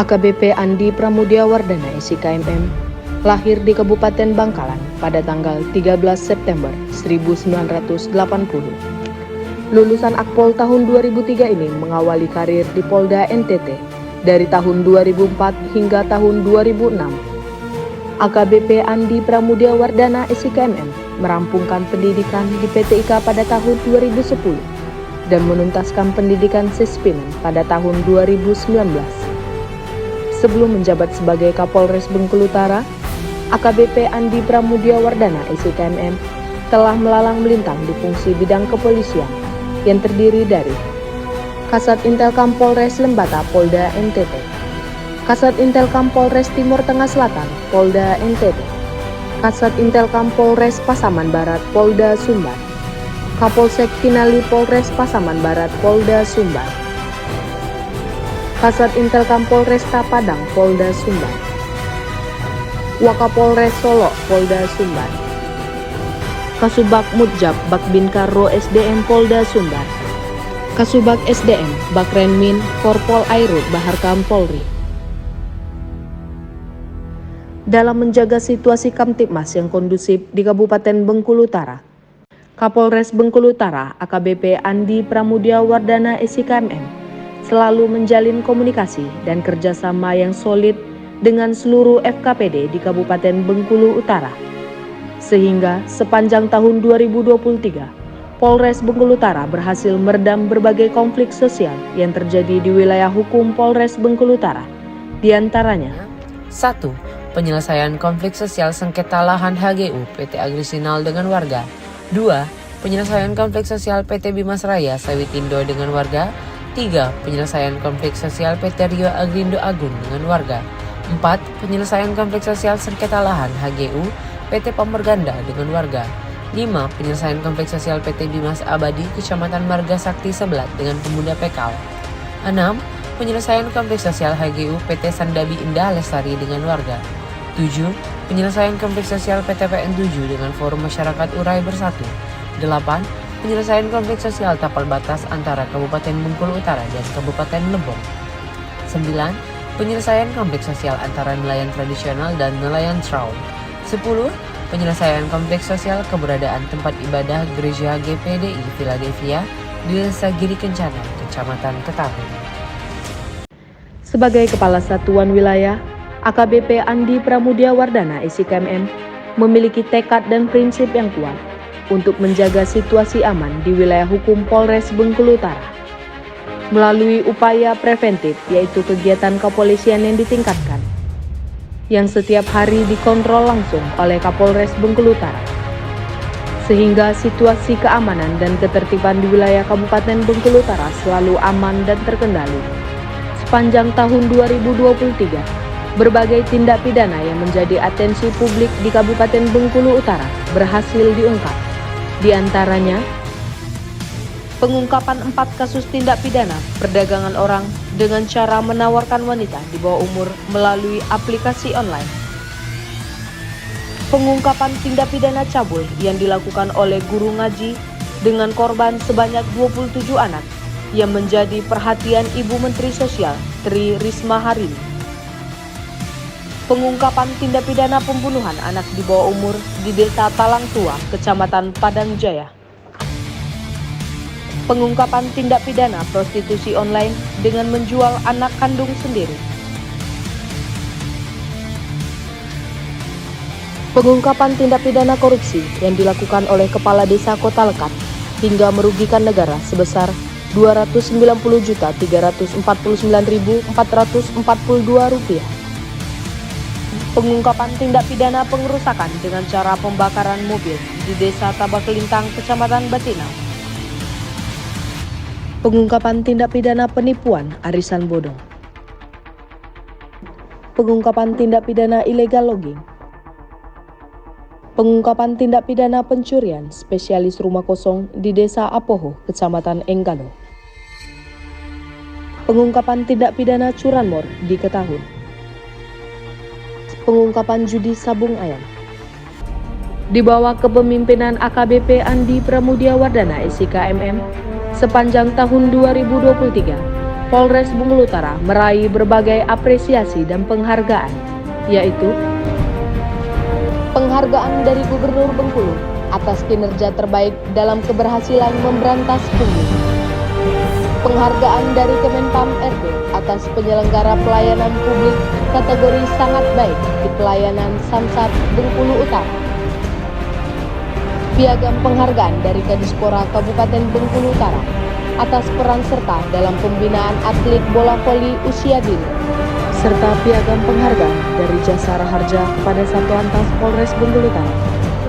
AKBP Andi Pramudia Wardana SIKMM lahir di Kabupaten Bangkalan pada tanggal 13 September 1980. Lulusan Akpol tahun 2003 ini mengawali karir di Polda NTT dari tahun 2004 hingga tahun 2006. AKBP Andi Pramudia Wardana SIKMM merampungkan pendidikan di PT IKA pada tahun 2010 dan menuntaskan pendidikan Sespinen pada tahun 2019. Sebelum menjabat sebagai Kapolres Bengkulu Utara, AKBP Andi Pramudia Wardana SIKMM telah melalang melintang di fungsi bidang kepolisian yang terdiri dari Kasat Intelkam Polres Lembata Polda NTT, Kasat Intelkam Polres Timur Tengah Selatan Polda NTT, Kasat Intelkam Polres Pasaman Barat Polda Sumbar, Kapolsek Kinali Polres Pasaman Barat Polda Sumbar, Kasat Intelkam Polresta Padang Polda Sumbar, Wakapolres Solo Polda Sumbar, Kasubag Mutjab Bakbinka Ro SDM Polda Sumbar, Kasubag SDM Bakrenmin Korpol Airut Baharkam Polri. Dalam menjaga situasi Kamtibmas yang kondusif di Kabupaten Bengkulu Utara, Kapolres Bengkulu Utara AKBP Andi Pramudia Wardana SIKMM selalu menjalin komunikasi dan kerjasama yang solid dengan seluruh FKPD di Kabupaten Bengkulu Utara. Sehingga sepanjang tahun 2023, Polres Bengkulu Utara berhasil meredam berbagai konflik sosial yang terjadi di wilayah hukum Polres Bengkulu Utara. Di antaranya 1. Penyelesaian konflik sosial sengketa lahan HGU PT Agrisinal dengan warga. 2. Penyelesaian konflik sosial PT Bimas Raya Sawitindo dengan warga. 3. Penyelesaian konflik sosial PT Rio Agrindo Agung dengan warga. 4. Penyelesaian konflik sosial sengketa lahan HGU PT Pamerganda dengan warga. 5. Penyelesaian konflik sosial PT Bimas Abadi Kecamatan Marga Sakti Sebelat dengan pemuda PKL. 6. Penyelesaian konflik sosial HGU PT Sandabi Indah Lestari dengan warga. 7. Penyelesaian konflik sosial PT PN7 dengan Forum Masyarakat Urai Bersatu. 8. Penyelesaian konflik sosial tapal batas antara Kabupaten Bengkulu Utara dan Kabupaten Lebong. 9. Penyelesaian konflik sosial antara nelayan tradisional dan nelayan trawl. 10. Penyelesaian konflik sosial keberadaan tempat ibadah Gereja GPDI Philadelphia di Desa Giri Kencana, Kecamatan Ketapang. Sebagai Kepala Satuan Wilayah, AKBP Andi Pramudia Wardana SIKMM memiliki tekad dan prinsip yang kuat untuk menjaga situasi aman di wilayah hukum Polres Bengkulu Utara. Melalui upaya preventif yaitu kegiatan kepolisian yang ditingkatkan, yang setiap hari dikontrol langsung oleh Kapolres Bengkulu Utara, sehingga situasi keamanan dan ketertiban di wilayah Kabupaten Bengkulu Utara selalu aman dan terkendali. Sepanjang tahun 2023, berbagai tindak pidana yang menjadi atensi publik di Kabupaten Bengkulu Utara berhasil diungkap. Di antaranya, pengungkapan 4 kasus tindak pidana perdagangan orang dengan cara menawarkan wanita di bawah umur melalui aplikasi online. Pengungkapan tindak pidana cabul yang dilakukan oleh guru ngaji dengan korban sebanyak 27 anak yang menjadi perhatian Ibu Menteri Sosial Tri Risma hari ini. Pengungkapan tindak pidana pembunuhan anak di bawah umur di Desa Talang Tua, Kecamatan Padang Jaya. Pengungkapan tindak pidana prostitusi online dengan menjual anak kandung sendiri. Pengungkapan tindak pidana korupsi yang dilakukan oleh Kepala Desa Kota Lekat hingga merugikan negara sebesar Rp290.349.442. Pengungkapan tindak pidana pengerusakan dengan cara pembakaran mobil di Desa Tabakelintang, Kecamatan Batinau. Pengungkapan tindak pidana penipuan arisan bodong. Pengungkapan tindak pidana illegal logging. Pengungkapan tindak pidana pencurian spesialis rumah kosong di Desa Apoho, Kecamatan Enggano. Pengungkapan tindak pidana curanmor di Ketahun. Pengungkapan judi sabung ayam. Di bawah kepemimpinan AKBP Andi Pramudia Wardana SIKMM, sepanjang tahun 2023, Polres Bengkulu Utara meraih berbagai apresiasi dan penghargaan, yaitu penghargaan dari Gubernur Bengkulu atas kinerja terbaik dalam keberhasilan memberantas pungli, penghargaan dari Kemenpam RB atas penyelenggara pelayanan publik kategori sangat baik di pelayanan Samsat Bengkulu Utara, piagam penghargaan dari Kadispora Kabupaten Bengkulu Utara atas peran serta dalam pembinaan atlet bola voli usia dini, serta piagam penghargaan dari Jasara Harja kepada Satlantas Polres Bengkulu Utara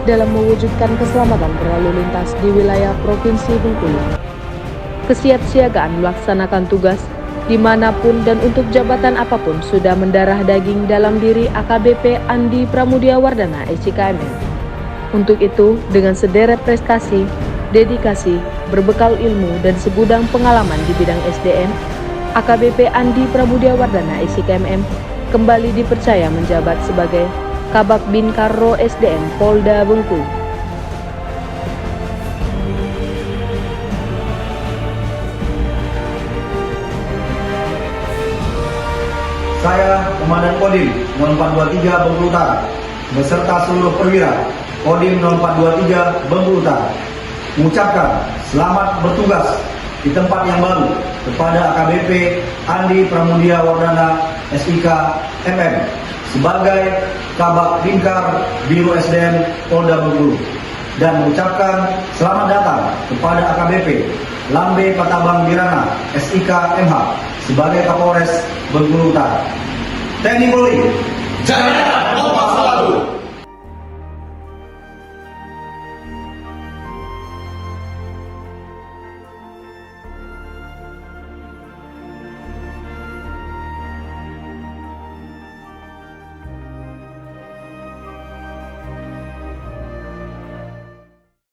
dalam mewujudkan keselamatan berlalu lintas di wilayah Provinsi Bengkulu. Kesiapsiagaan melaksanakan tugas dimanapun dan untuk jabatan apapun sudah mendarah daging dalam diri AKBP Andi Pramudia Wardana SIKMM. Untuk itu, dengan sederet prestasi, dedikasi, berbekal ilmu dan segudang pengalaman di bidang SDM, AKBP Andi Pramudia Wardana SIKMM kembali dipercaya menjabat sebagai Kabak Binkarro SDM Polda Bengkulu. Saya, Komandan Kodim 0423 Bengkulu Utara, beserta seluruh perwira Kodim 0423 Bengkulu Utara, mengucapkan selamat bertugas di tempat yang baru kepada AKBP Andi Pramudia Wardana SIK MM sebagai Kabak Binkar Biro SDM Polda Bengkulu, dan mengucapkan selamat datang kepada AKBP Lambe Patabang Birana SIK MH sebagai Kapolres Bengkulu Utara. TNI Polri, Jaya, kompak selalu.